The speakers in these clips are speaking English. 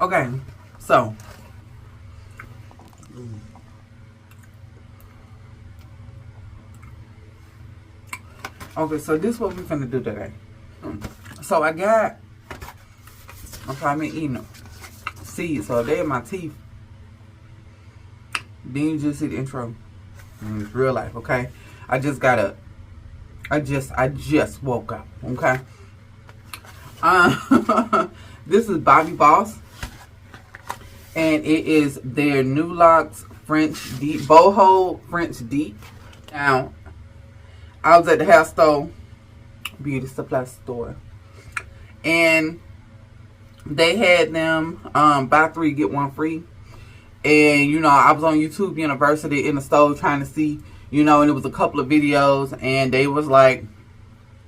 Okay, so this is what we're gonna do today. So I got, I'm probably eating seeds, so they're in my teeth. Then you just see the intro. It's real life, okay? I just woke up, okay? This is Bobbi Boss, and it is their New Locs French Deep, Boho French Deep. Now, I was at the hair store, beauty supply store, and they had them buy 3 get 1 free. And you know, I was on YouTube University in the store trying to see, you know, and it was a couple of videos, and they was like,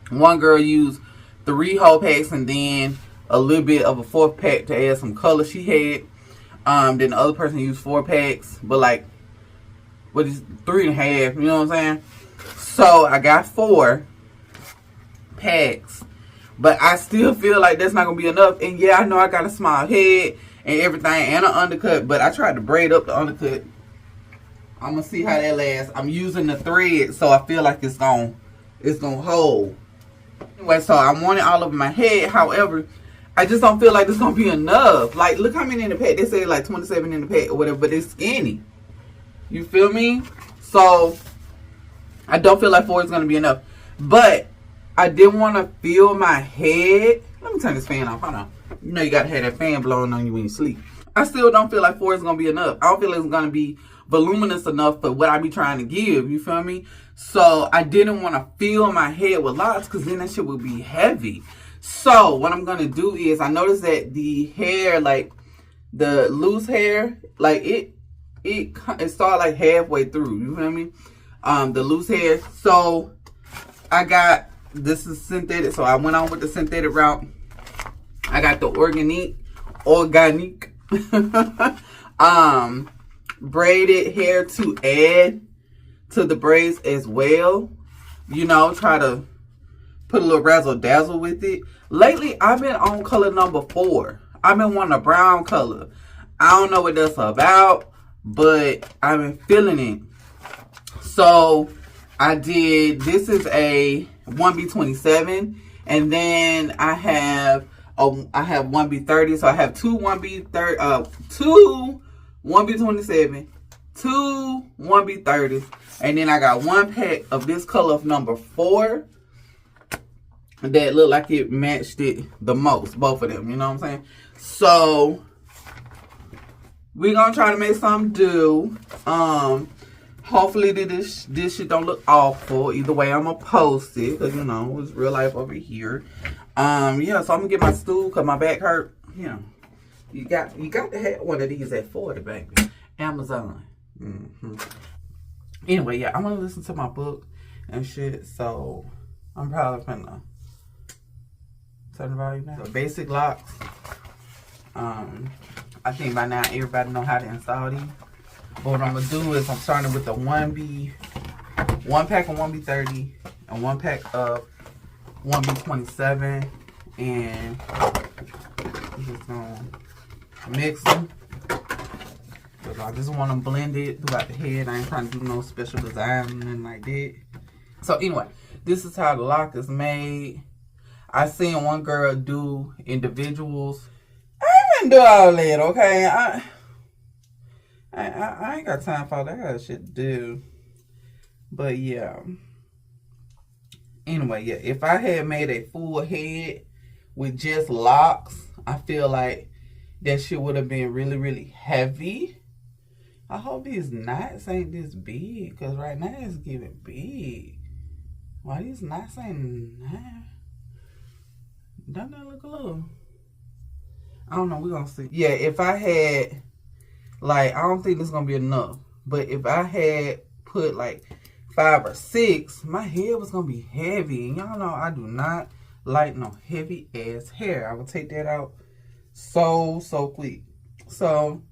one girl used 3 whole packs and then a little bit of a 4th pack to add some color she had. Then the other person used 4 packs, but like, what is 3.5? You know what I'm saying? So I got 4 packs, but I still feel like that's not gonna be enough. And yeah, I know I got a small head and everything and an undercut, but I tried to braid up the undercut. I'm gonna see how that lasts. I'm using the thread, so I feel like it's gonna hold. Anyway, so I want it all over my head. However, I just don't feel like it's gonna be enough. Like, look how many in the pack. They say like 27 in the pack or whatever, but it's skinny. You feel me? So I don't feel like 4 is gonna be enough. But I didn't want to fill my head. Let me turn this fan off. Hold on. You know you gotta have that fan blowing on you when you sleep. I still don't feel like 4 is gonna be enough. I don't feel like it's gonna be voluminous enough for what I be trying to give. You feel me? So I didn't want to fill my head with lots, because then that shit would be heavy. So what I'm gonna do is, I noticed that the hair, like the loose hair, like it started like halfway through. You feel me? The loose hair. So I got, this is synthetic, so I went on with the synthetic route. I got the organique braided hair to add to the braids as well. You know, try to put a little razzle dazzle with it. Lately, I've been on color number 4. I've been wanting a brown color. I don't know what that's about, but I've been feeling it. So I did, this is a 1B27, and then I have 1B30, so I have 2 1B30, 2 1B27, 2 1B30s, and then I got 1 pack of this color of number 4 that looked like it matched it the most, both of them, you know what I'm saying? So we're gonna try to make something do. Hopefully this shit don't look awful. Either way, I'm gonna post it, because you know it's real life over here. Yeah, so I'm gonna get my stool because my back hurt. Yeah, you got to have one of these at 40, baby. Amazon. Anyway, yeah, I'm gonna listen to my book and shit. So I'm probably gonna turn the volume down. So basic locks. I think by now everybody know how to install these. But what I'm gonna do is I'm starting with the 1 pack of 1B30 and 1 pack of 1B27, and I'm just gonna mix them. I just want them blended throughout the head. I ain't trying to do no special design or nothing like that. So anyway, this is how the lock is made. I seen one girl do individuals. I didn't do all that, okay? I ain't got time for all that. I got shit to do. But yeah. Anyway, yeah. If I had made a full head with just locks, I feel like that shit would have been really, really heavy. I hope these knots ain't this big, because right now it's getting big. Why these knots ain't nah? Doesn't that look a little? I don't know. We're going to see. Yeah, if I had, like, I don't think this is going to be enough. But if I had put, like, 5 or 6, my hair was going to be heavy. And y'all know I do not like no heavy-ass hair. I will take that out so quick. So,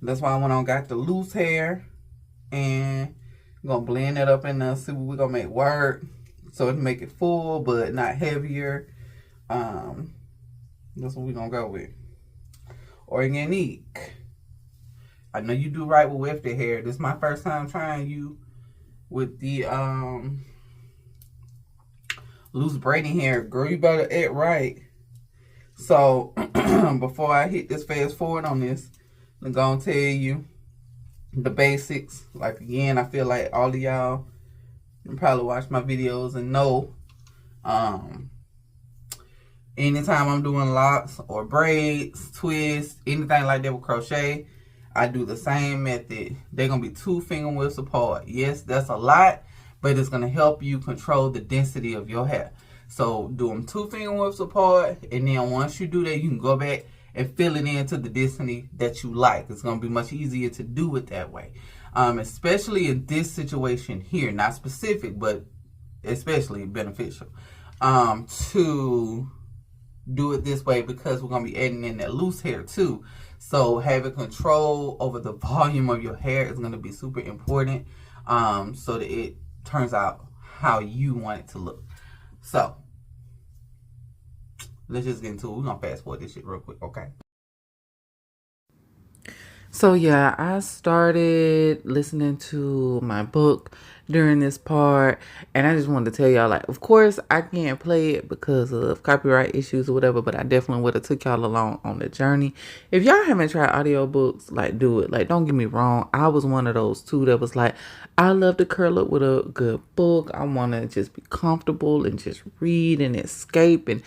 that's why I went on got the loose hair. And I'm going to blend it up in there. See what we're going to make work. So, it make it full, but not heavier. That's what we're gonna go with. Organique. I know you do right with wefted hair. This is my first time trying you with the loose braiding hair. Girl, you better act right. So before I hit this fast forward on this, I'm gonna tell you the basics. Like, again, I feel like all of y'all probably watch my videos and know anytime I'm doing locks or braids, twists, anything like that with crochet, I do the same method. They're going to be 2 finger widths apart. Yes, that's a lot, but it's going to help you control the density of your hair. So do them 2 finger widths apart, and then once you do that, you can go back and fill it into the density that you like. It's going to be much easier to do it that way. Especially in this situation here, not specific, but especially beneficial to do it this way, because we're going to be adding in that loose hair too. So having control over the volume of your hair is going to be super important, so that it turns out how you want it to look. So let's just get into it. We're going to fast forward this shit real quick, okay? So yeah, I started listening to my book during this part, and I just wanted to tell y'all, like, of course I can't play it because of copyright issues or whatever, but I definitely would have took y'all along on the journey. If y'all haven't tried audiobooks, like, do it. Like, don't get me wrong, I was one of those too that was like, I love to curl up with a good book. I want to just be comfortable and just read and escape, and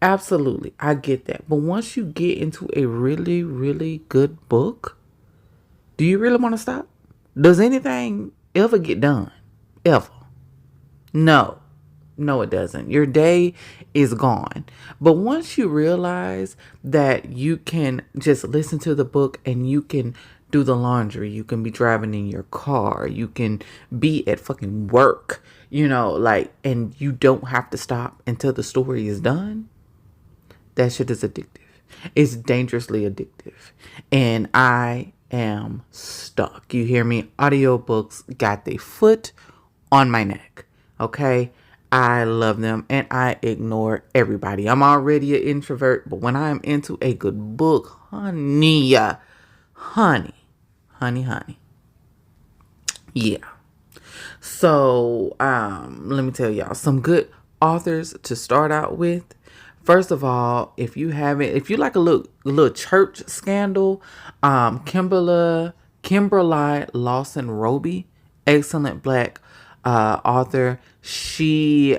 absolutely, I get that. But once you get into a really, really good book, do you really want to stop? Does anything ever get done? Ever? No. No, it doesn't. Your day is gone. But once you realize that you can just listen to the book and you can do the laundry, you can be driving in your car, you can be at fucking work, you know, like, and you don't have to stop until the story is done, that shit is addictive. It's dangerously addictive. And I am stuck. You hear me? Audiobooks got their foot on my neck. Okay? I love them and I ignore everybody. I'm already an introvert, but when I'm into a good book, honey. Yeah. So, let me tell y'all some good authors to start out with. First of all, if you like a little church scandal, Kimberly Lawson Roby, excellent black author. She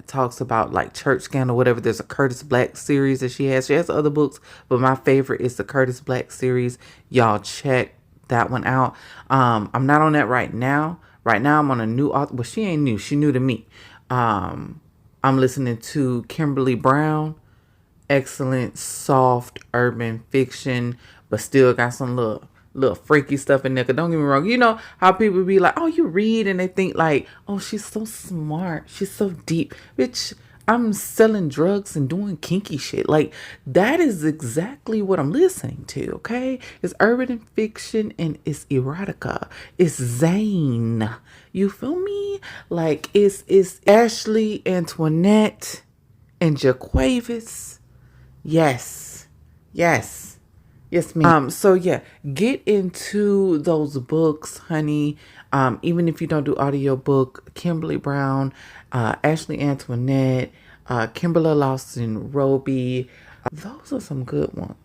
talks about like church scandal, whatever. There's a Curtis Black series that she has. She has other books, but my favorite is the Curtis Black series. Y'all check that one out. I'm not on that right now. Right now I'm on a new author. Well, she ain't new. She new to me. I'm listening to Kimberly Brown. Excellent, soft, urban fiction, but still got some little freaky stuff in there. Cause don't get me wrong, you know how people be like, oh, you read and they think like, oh, she's so smart, she's so deep. Bitch, I'm selling drugs and doing kinky shit. Like, that is exactly what I'm listening to, okay? It's urban fiction and it's erotica. It's Zane. You feel me? Like, it's Ashley Antoinette and Jaquavis. Yes, ma'am. So yeah, get into those books, honey. Even if you don't do audiobook, Kimberly Brown, Ashley Antoinette, Kimberly Lawson Roby, those are some good ones.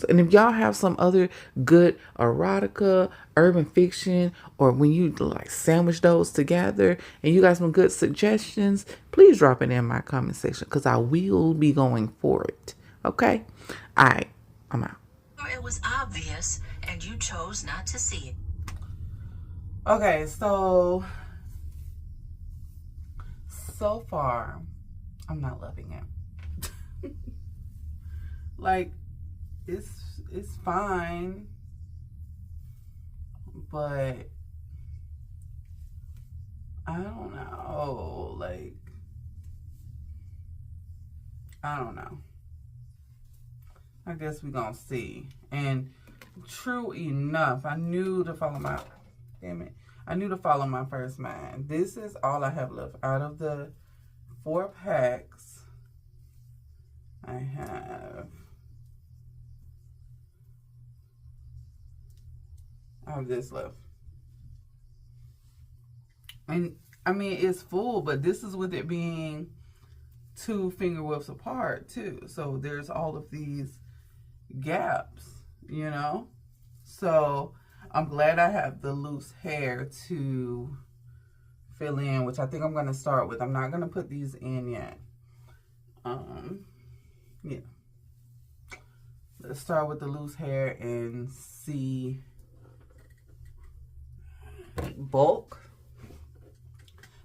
And if y'all have some other good erotica, urban fiction, or when you like sandwich those together and you got some good suggestions, please drop it in my comment section because I will be going for it. Okay? All right. I'm out. It was obvious and you chose not to see it. Okay, so far, I'm not loving it. Like, it's fine, but I don't know. Like, I don't know. I guess we're gonna see. And true enough, I knew to follow my first mind. This is all I have left out of the 4 packs. I have this left. And I mean, it's full, but this is with it being 2 finger widths apart too. So there's all of these gaps, you know? So I'm glad I have the loose hair to fill in, which I think I'm going to start with. I'm not going to put these in yet. Yeah. Let's start with the loose hair and see bulk.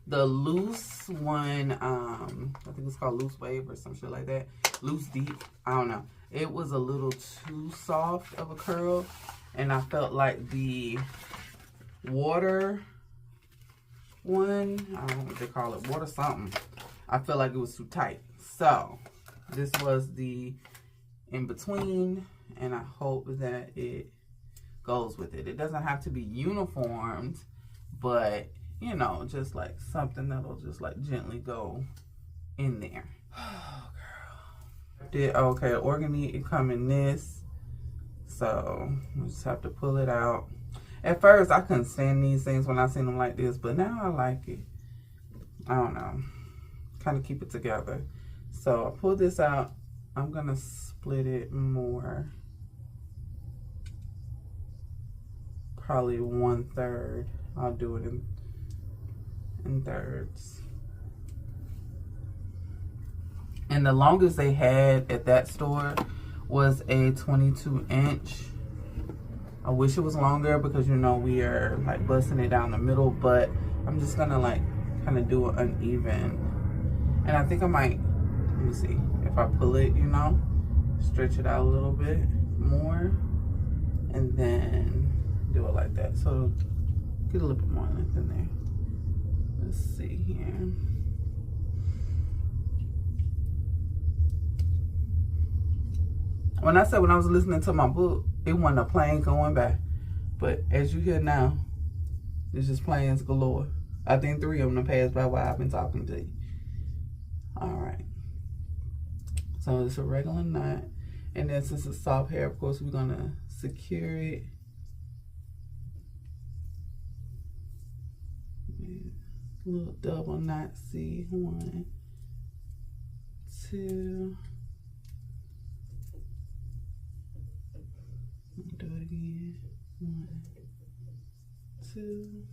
The loose one, I think it's called loose wave or some shit like that. Loose deep, I don't know. It was a little too soft of a curl, and I felt like the water one, I don't know what they call it, water something. I felt like it was too tight. So this was the in between, and I hope that it goes with it. It doesn't have to be uniformed, but you know, just like something that'll just like gently go in there. Oh, girl. Okay, Organique, it come in this. So we just have to pull it out. At first, I couldn't stand these things when I seen them like this, but now I like it. I don't know. Kind of keep it together. So I pull this out. I'm gonna split it more. Probably 1/3. I'll do it in thirds. And the longest they had at that store was a 22-inch. I wish it was longer because, you know, we are like busting it down the middle, but I'm just gonna like kind of do it uneven. And I think I might, let me see, if I pull it, you know, stretch it out a little bit more and then do it like that. So get a little bit more length in there. Let's see here. When I said when I was listening to my book, it wasn't a plane going by. But as you hear now, it's just planes galore. I think 3 of them passed by while I've been talking to you. Alright. So it's a regular knot. And then since it's soft hair, of course, we're going to secure it. Little double knot, see, 1, 2. Do it again. 1, 2.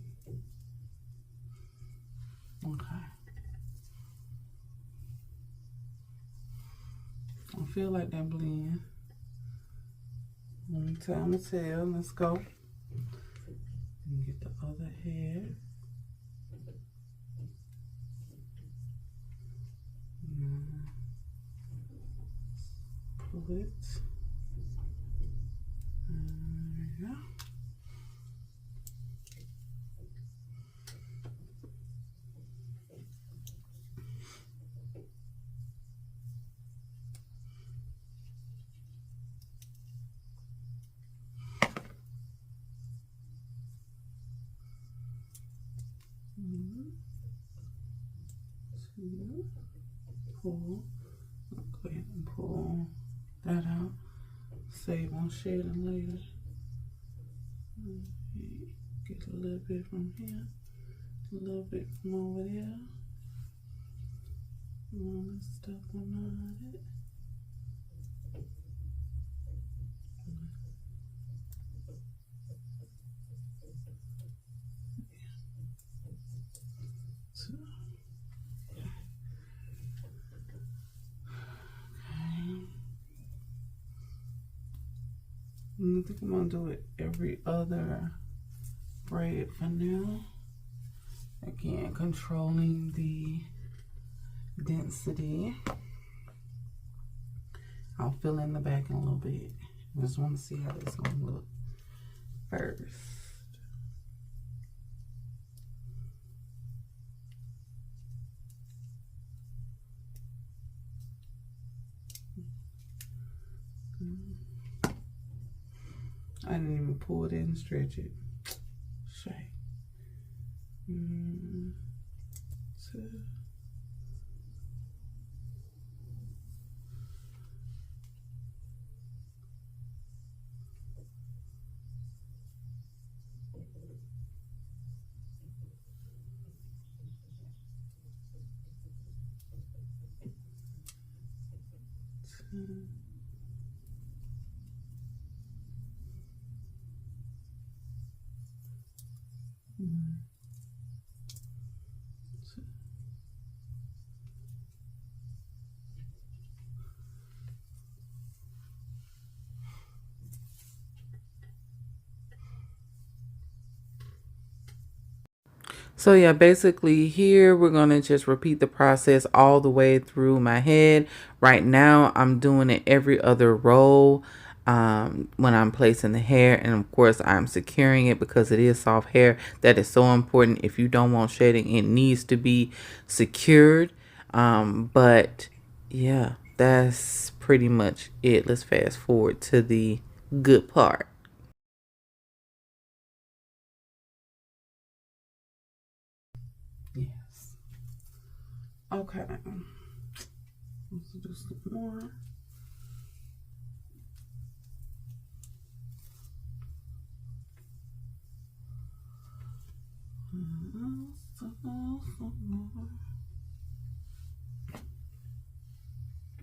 Okay. I feel like that blend. One time to tell. Let's go. And get the other hair. Pull it. There we go. Pull. Go ahead and pull that out. Save on shading later. Get a little bit from here, a little bit from over there. Let's stop on it. I think I'm gonna do it every other braid for now. Again, controlling the density. I'll fill in the back in a little bit. I just want to see how this is gonna look first. I didn't even pull it in and stretch it. Shake. 1, 2. So yeah, basically here we're going to just repeat the process all the way through my head. Right now I'm doing it every other roll when I'm placing the hair, and of course I'm securing it because it is soft hair. That is so important. If you don't want shedding, it needs to be secured. But yeah, that's pretty much it. Let's fast forward to the good part. Yes. Okay. Let's do some more.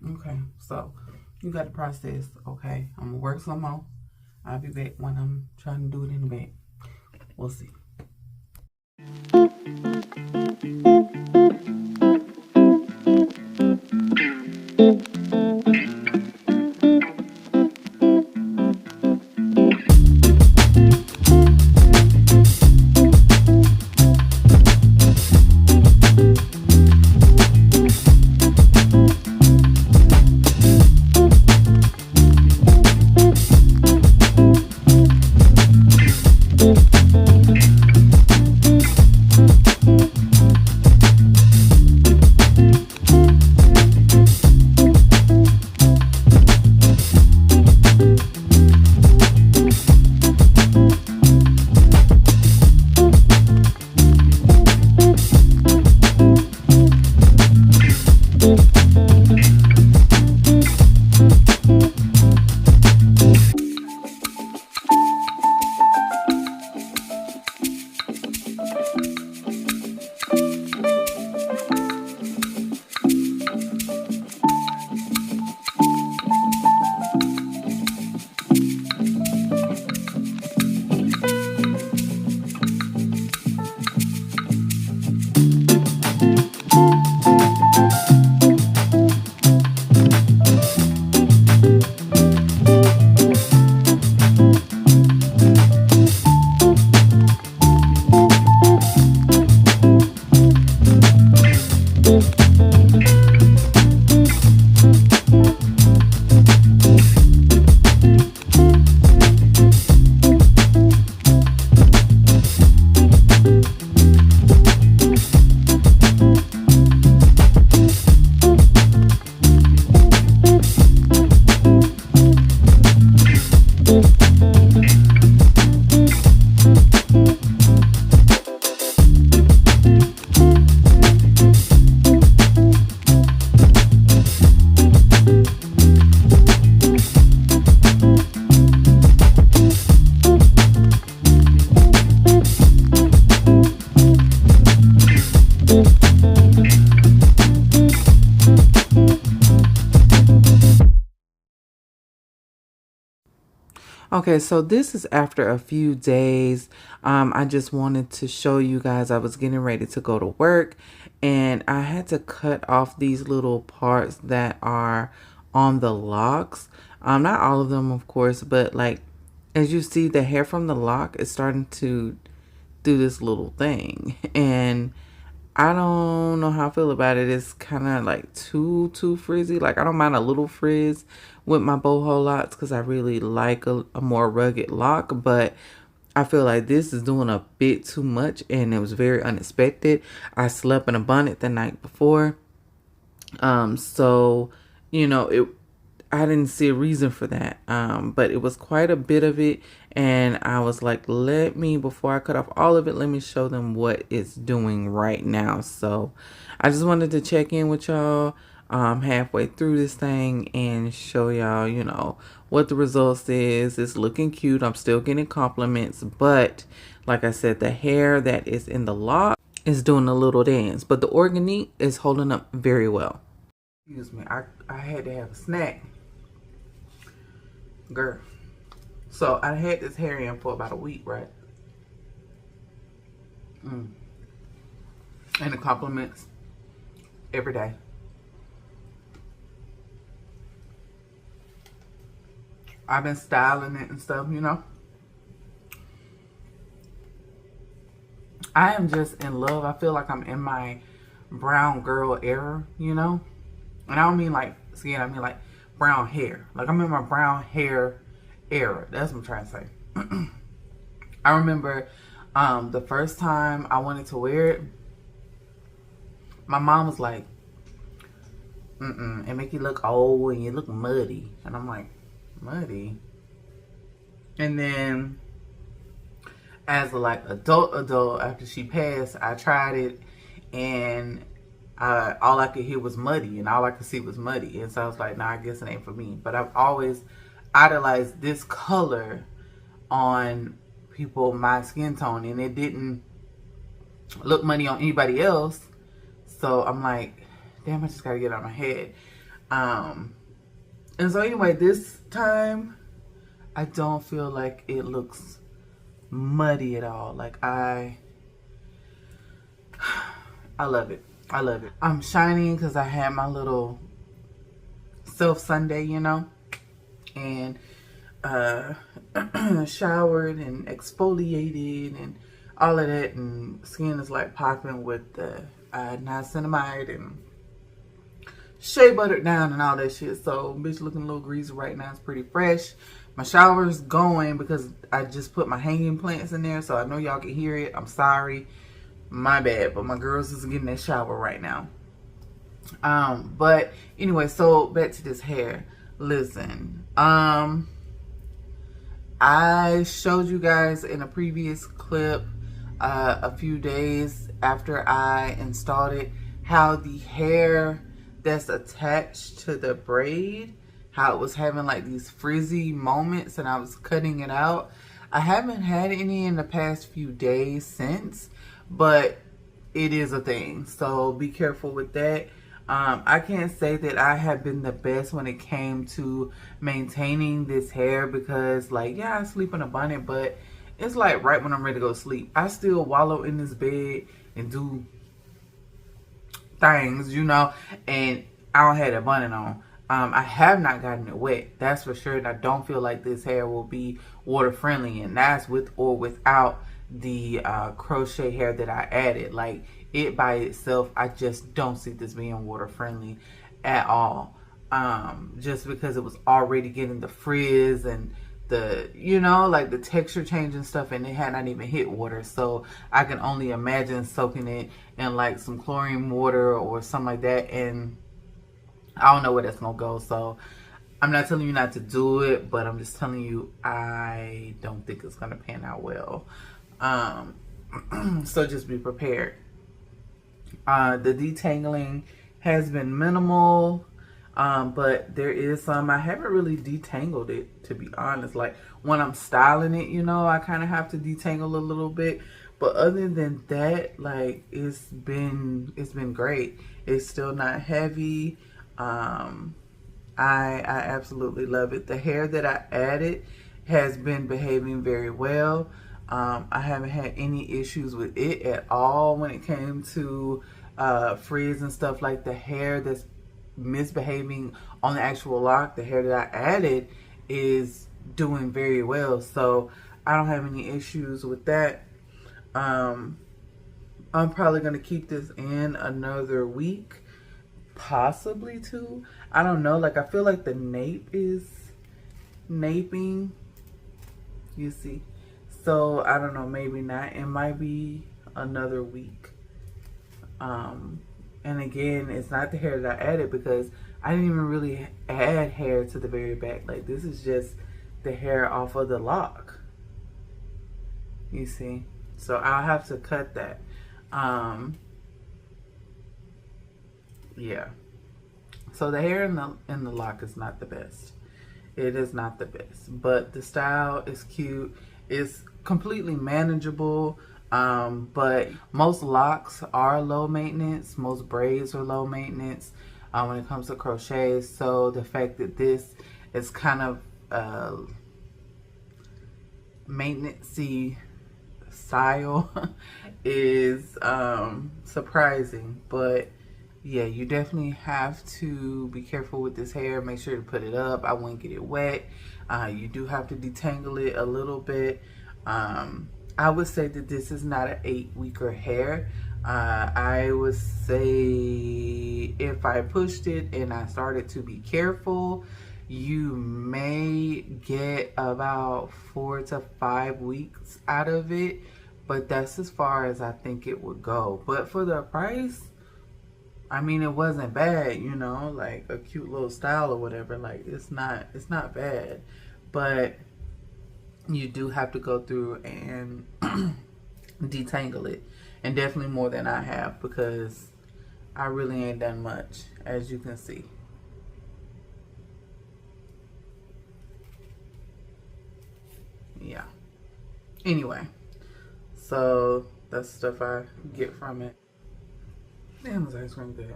Okay, so you got the process. Okay, I'm gonna work some more. I'll be back when I'm trying to do it in the back. We'll see. Okay, so this is after a few days. I just wanted to show you guys I was getting ready to go to work, and I had to cut off these little parts that are on the locks. Not all of them, of course, but like as you see, the hair from the lock is starting to do this little thing, and I don't know how I feel about it. It's kind of like too frizzy. Like I don't mind a little frizz with my Boho Locs because I really like a more rugged lock, but I feel like this is doing a bit too much, and it was very unexpected. I slept in a bonnet the night before, so you know I didn't see a reason for that, but it was quite a bit of it, and I was like, before I cut off all of it, let me show them what it's doing right now. So I just wanted to check in with y'all halfway through this thing and show y'all, you know, what the results is. It's looking cute. I'm still getting compliments, but like I said, the hair that is in the lock is doing a little dance, but the Organique is holding up very well. Excuse me, I had to have a snack. Girl. So I had this hair in for about a week, right? And the compliments every day. I've been styling it and stuff, you know. I am just in love. I feel like I'm in my brown girl era, you know. And I don't mean like skin, I mean like brown hair. Like I'm in my brown hair era. That's what I'm trying to say. I remember the first time I wanted to wear it, my mom was like, it make you look old and you look muddy. And I'm like, muddy? And then as a like adult after she passed, I tried it and all I could hear was muddy and all I could see was muddy. And so I was like, nah, I guess it ain't for me. But I've always idolized this color on people my skin tone, and it didn't look muddy on anybody else. So I'm like, damn, I just gotta get it out of my head. And so anyway, this time I don't feel like it looks muddy at all. Like I love it. I love it. I'm shining because I had my little self Sunday, you know, and showered and exfoliated and all of that, and skin is like popping with the niacinamide and shea buttered down and all that shit. So bitch looking a little greasy right now. It's pretty fresh. My shower's going because I just put my hanging plants in there, so I know y'all can hear it. I'm sorry, my bad, but my girls is getting that shower right now. But anyway, so back to this hair. Listen, I showed you guys in a previous clip a few days after I installed it how the hair that's attached to the braid, how it was having like these frizzy moments and I was cutting it out. I haven't had any in the past few days since, but it is a thing, so be careful with that. I can't say that I have been the best when it came to maintaining this hair because, like, yeah, I sleep in a bonnet, but it's like right when I'm ready to go to sleep, I still wallow in this bed and do things, you know, and I don't have that bonnet on. I have not gotten it wet, that's for sure, and I don't feel like this hair will be water friendly, and that's with or without the crochet hair that I added. Like, it by itself, I just don't see this being water friendly at all, just because it was already getting the frizz and the, you know, like the texture change and stuff, and it had not even hit water. So I can only imagine soaking it in like some chlorine water or something like that, and I don't know where that's gonna go. So I'm not telling you not to do it, but I'm just telling you I don't think it's gonna pan out well. So just be prepared. The detangling has been minimal, but there is some. I haven't really detangled it, to be honest. Like when I'm styling it, you know, I kind of have to detangle a little bit, but other than that, like it's been great. It's still not heavy. I absolutely love it. The hair that I added has been behaving very well. I haven't had any issues with it at all when it came to frizz and stuff. Like the hair that's misbehaving on the actual lock, the hair that I added is doing very well. So I don't have any issues with that. I'm probably going to keep this in another week, possibly two. I don't know. Like I feel like the nape is naping. You see? So I don't know, maybe not. It might be another week. And again, it's not the hair that I added because I didn't even really add hair to the very back. Like this is just the hair off of the lock. You see? So I'll have to cut that. Yeah. So the hair in the lock is not the best. It is not the best, but the style is cute. It's completely manageable. But most locks are low maintenance. Most braids are low maintenance when it comes to crochet. So the fact that this is kind of maintenance-y style is surprising. But yeah, you definitely have to be careful with this hair. Make sure to put it up. I wouldn't get it wet. You do have to detangle it a little bit. I would say that this is not an 8-weeker hair. I would say if I pushed it and I started to be careful, you may get about 4 to 5 weeks out of it, but that's as far as I think it would go. But for the price, I mean, it wasn't bad, you know, like a cute little style or whatever. Like, it's not bad, but you do have to go through and detangle it, and definitely more than I have, because I really ain't done much, as you can see. Yeah. Anyway, so that's stuff I get from it. Damn, this ice cream good.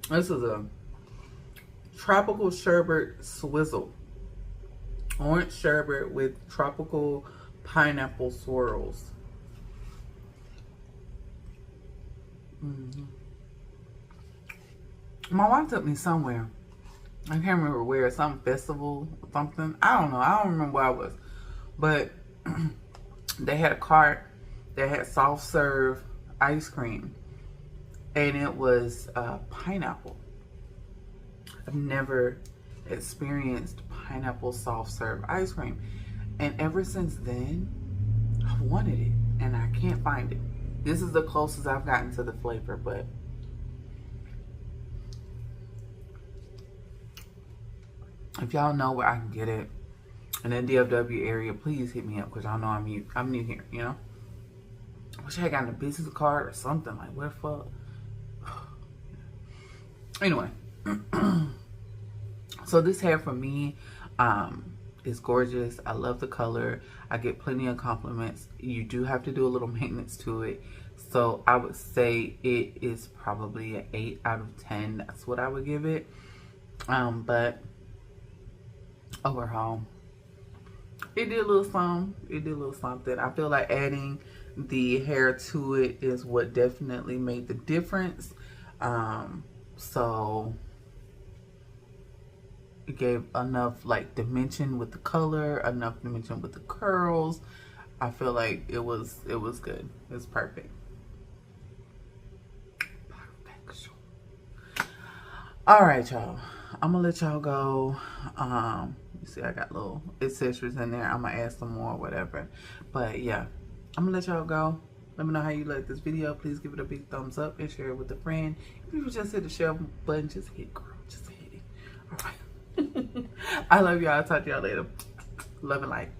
This is a tropical sherbet swizzle. Orange sherbet with tropical pineapple swirls. My wife took me somewhere. I can't remember where. Some festival or something. I don't know. I don't remember where I was. But they had a cart that had soft serve ice cream. And it was pineapple. I've never experienced pineapple soft serve ice cream. And ever since then, I've wanted it. And I can't find it. This is the closest I've gotten to the flavor, but if y'all know where I can get it in the DFW area, please hit me up, because y'all know I'm new here, you know? I wish I had gotten a business card or something. Like, what the fuck? Anyway, so this hair for me is gorgeous. I love the color. I get plenty of compliments. You do have to do a little maintenance to it. So I would say it is probably an 8 out of 10. That's what I would give it. But overall, it did a little something. It did a little something. I feel like adding the hair to it is what definitely made the difference. So it gave enough like dimension with the color, enough dimension with the curls. I feel like it was good. It was perfect. All right, y'all. I'm gonna let y'all go. You see, I got little accessories in there. I'm gonna add some more, whatever. But yeah, I'm gonna let y'all go. Let me know how you like this video. Please give it a big thumbs up and share it with a friend. If you just hit the share button, just hit it, girl. Just hit it. All right. I love y'all. I'll talk to y'all later. Love and light.